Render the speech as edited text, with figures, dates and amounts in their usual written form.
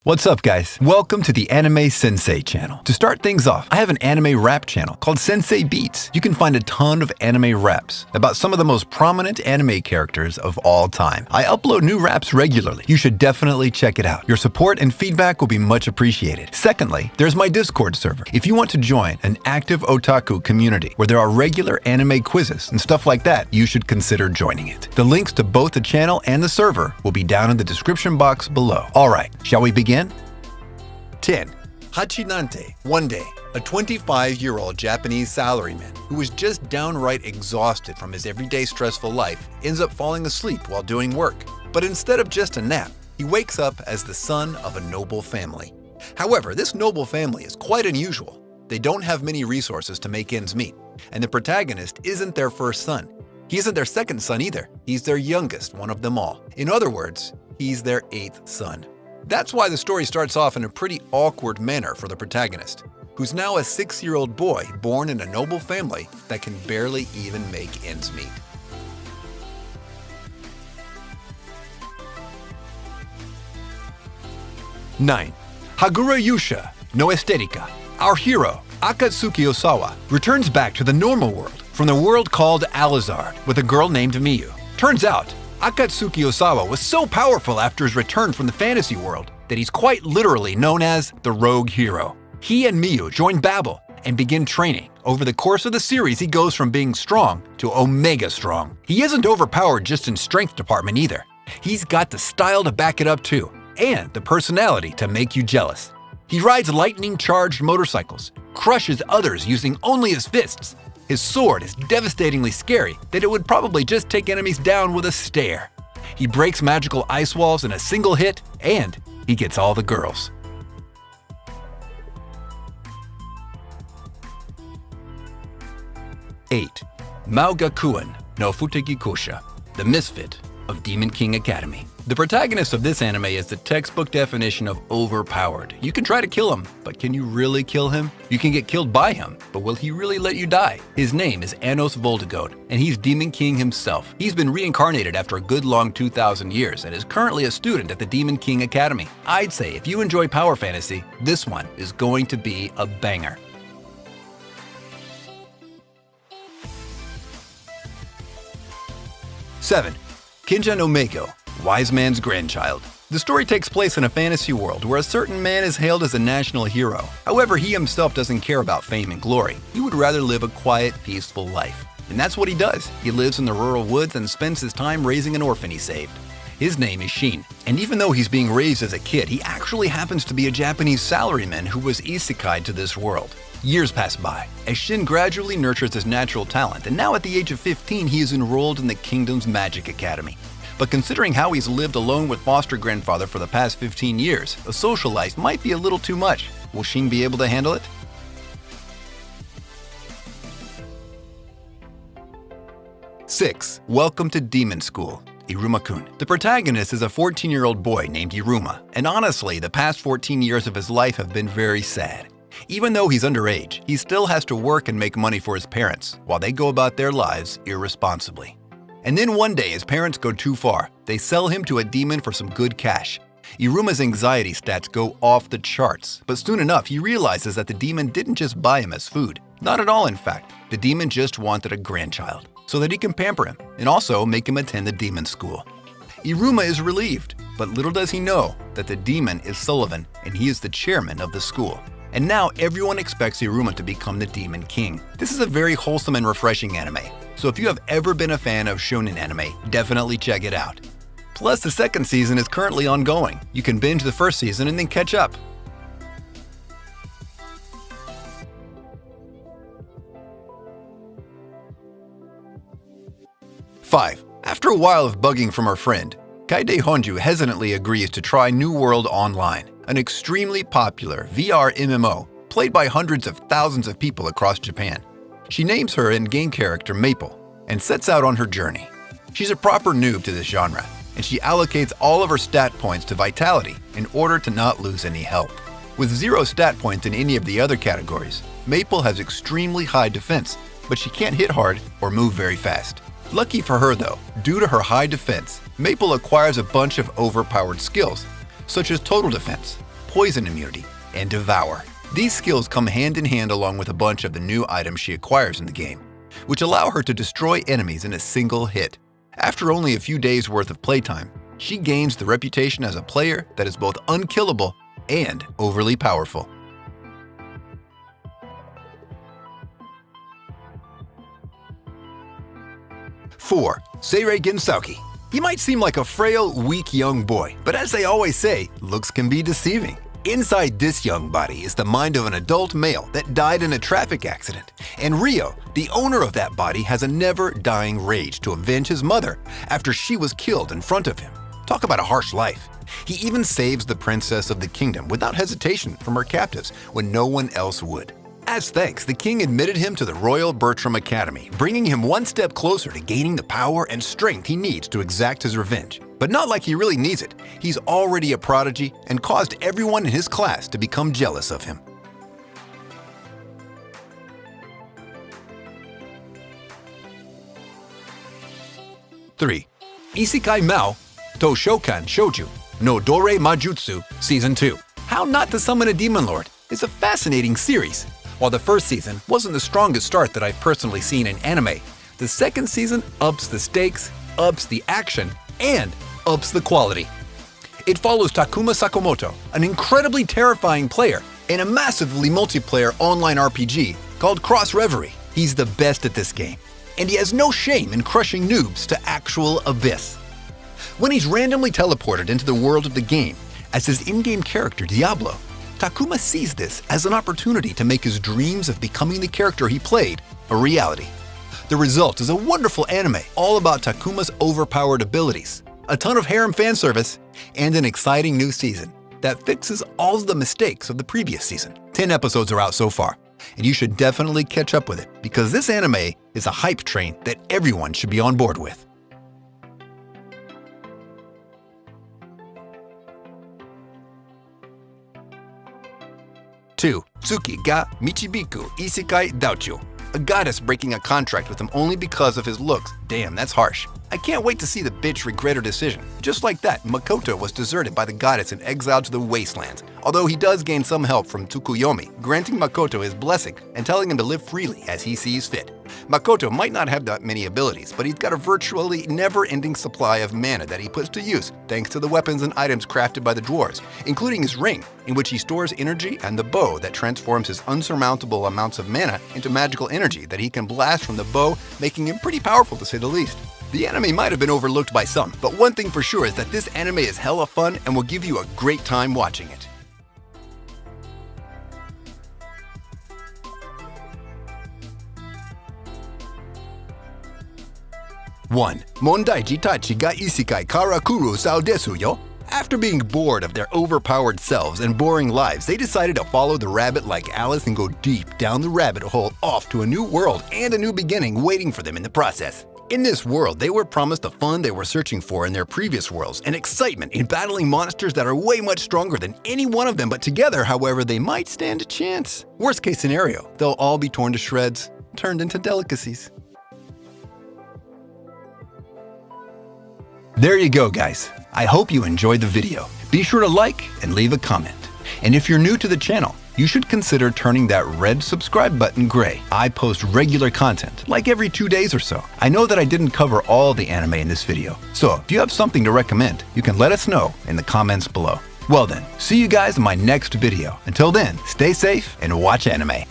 What's up, guys? Welcome to the Anime Sensei channel. To start things off, I have an anime rap channel called Sensei Beats. You can find a ton of anime raps about some of the most prominent anime characters of all time. I upload new raps regularly. You should definitely check it out. Your support and feedback will be much appreciated. Secondly, there's my Discord server. If you want to join an active otaku community where there are regular anime quizzes and stuff like that, you should consider joining it. The links to both the channel and the server will be down in the description box below. All right, shall we begin? 10. Hachinante. One day, a 25-year-old Japanese salaryman who was just downright exhausted from his everyday stressful life ends up falling asleep while doing work. But instead of just a nap, he wakes up as the son of a noble family. However, this noble family is quite unusual. They don't have many resources to make ends meet, and the protagonist isn't their first son. He isn't their second son either. He's their youngest one of them all. In other words, he's their 8th son. That's why the story starts off in a pretty awkward manner for the protagonist, who's now a 6-year-old boy born in a noble family that can barely even make ends meet. Nine. Hagura Yusha no Estética. Our hero, Akatsuki Osawa, returns back to the normal world from the world called Alizard with a girl named Miyu. Turns out, Akatsuki Osawa was so powerful after his return from the fantasy world that he's quite literally known as the Rogue Hero. He and Miyu join Babel and begin training. Over the course of the series, he goes from being strong to Omega strong. He isn't overpowered just in strength department either. He's got the style to back it up too, and the personality to make you jealous. He rides lightning-charged motorcycles, crushes others using only his fists. His sword is devastatingly scary that it would probably just take enemies down with a stare. He breaks magical ice walls in a single hit, and he gets all the girls. 8. Maogakuen no Futegikusha, the misfit of Demon King Academy. The protagonist of this anime is the textbook definition of overpowered. You can try to kill him, but can you really kill him? You can get killed by him, but will he really let you die? His name is Anos Voltigode, and he's Demon King himself. He's been reincarnated after a good long 2,000 years and is currently a student at the Demon King Academy. I'd say if you enjoy power fantasy, this one is going to be a banger. 7. Kinja no Meiko, Wise Man's Grandchild. The story takes place in a fantasy world where a certain man is hailed as a national hero. However, he himself doesn't care about fame and glory. He would rather live a quiet, peaceful life. And that's what he does. He lives in the rural woods and spends his time raising an orphan he saved. His name is Shin, and even though he's being raised as a kid, he actually happens to be a Japanese salaryman who was Isekai to this world. Years pass by, as Shin gradually nurtures his natural talent, and now at the age of 15 he is enrolled in the kingdom's magic academy. But considering how he's lived alone with foster grandfather for the past 15 years, a social life might be a little too much. Will Shin be able to handle it? 6. Welcome to Demon School, Iruma-kun. The protagonist is a 14-year-old boy named Iruma, and honestly, the past 14 years of his life have been very sad. Even though he's underage, he still has to work and make money for his parents, while they go about their lives irresponsibly. And then one day his parents go too far. They sell him to a demon for some good cash. Iruma's anxiety stats go off the charts, but soon enough he realizes that the demon didn't just buy him as food. Not at all, in fact. The demon just wanted a grandchild, so that he can pamper him and also make him attend the demon school. Iruma is relieved, but little does he know that the demon is Sullivan and he is the chairman of the school. And now everyone expects Iruma to become the Demon King. This is a very wholesome and refreshing anime, so if you have ever been a fan of shonen anime, definitely check it out. Plus, the second season is currently ongoing. You can binge the first season and then catch up. 5. After a while of bugging from her friend, Kaide Honju hesitantly agrees to try New World Online, an extremely popular VR MMO played by hundreds of thousands of people across Japan. She names her in-game character Maple and sets out on her journey. She's a proper noob to this genre, and she allocates all of her stat points to Vitality in order to not lose any health. With 0 stat points in any of the other categories, Maple has extremely high defense, but she can't hit hard or move very fast. Lucky for her though, due to her high defense, Maple acquires a bunch of overpowered skills, such as total defense, poison immunity, and devour. These skills come hand in hand along with a bunch of the new items she acquires in the game, which allow her to destroy enemies in a single hit. After only a few days' worth of playtime, she gains the reputation as a player that is both unkillable and overly powerful. 4. Seirei Gensauki. He might seem like a frail, weak young boy, but as they always say, looks can be deceiving. Inside this young body is the mind of an adult male that died in a traffic accident, and Ryo, the owner of that body, has a never-dying rage to avenge his mother after she was killed in front of him. Talk about a harsh life. He even saves the princess of the kingdom without hesitation from her captives when no one else would. As thanks, the king admitted him to the Royal Bertram Academy, bringing him one step closer to gaining the power and strength he needs to exact his revenge. But not like he really needs it. He's already a prodigy and caused everyone in his class to become jealous of him. 3. Isekai Mao to Shokan Shouju no Dore Majutsu Season 2. How Not to Summon a Demon Lord is a fascinating series. While the first season wasn't the strongest start that I've personally seen in anime, the second season ups the stakes, ups the action, and ups the quality. It follows Takuma Sakamoto, an incredibly terrifying player in a massively multiplayer online RPG called Cross Reverie. He's the best at this game, and he has no shame in crushing noobs to actual abyss. When he's randomly teleported into the world of the game as his in-game character Diablo, Takuma sees this as an opportunity to make his dreams of becoming the character he played a reality. The result is a wonderful anime all about Takuma's overpowered abilities, a ton of harem fan service, and an exciting new season that fixes all of the mistakes of the previous season. 10 episodes are out so far, and you should definitely catch up with it because this anime is a hype train that everyone should be on board with. 2. Tsuki ga Michibiku Isekai Daocho. A goddess breaking a contract with him only because of his looks. Damn, that's harsh. I can't wait to see the bitch regret her decision. Just like that, Makoto was deserted by the goddess and exiled to the wastelands, although he does gain some help from Tsukuyomi, granting Makoto his blessing and telling him to live freely as he sees fit. Makoto might not have that many abilities, but he's got a virtually never-ending supply of mana that he puts to use thanks to the weapons and items crafted by the dwarves, including his ring, in which he stores energy, and the bow that transforms his unsurmountable amounts of mana into magical energy that he can blast from the bow, making him pretty powerful to say the least. The anime might have been overlooked by some, but one thing for sure is that this anime is hella fun and will give you a great time watching it. 1. Mondaiji Tachi ga Isekai kara kuru sao desu yo. After being bored of their overpowered selves and boring lives, they decided to follow the rabbit like Alice and go deep down the rabbit hole off to a new world and a new beginning waiting for them in the process. In this world, they were promised the fun they were searching for in their previous worlds and excitement in battling monsters that are way much stronger than any one of them, but together, however, they might stand a chance. Worst case scenario, they'll all be torn to shreds, turned into delicacies. There you go, guys. I hope you enjoyed the video. Be sure to like and leave a comment. And if you're new to the channel, you should consider turning that red subscribe button gray. I post regular content, like every 2 days or so. I know that I didn't cover all the anime in this video, so if you have something to recommend, you can let us know in the comments below. Well then, see you guys in my next video. Until then, stay safe and watch anime.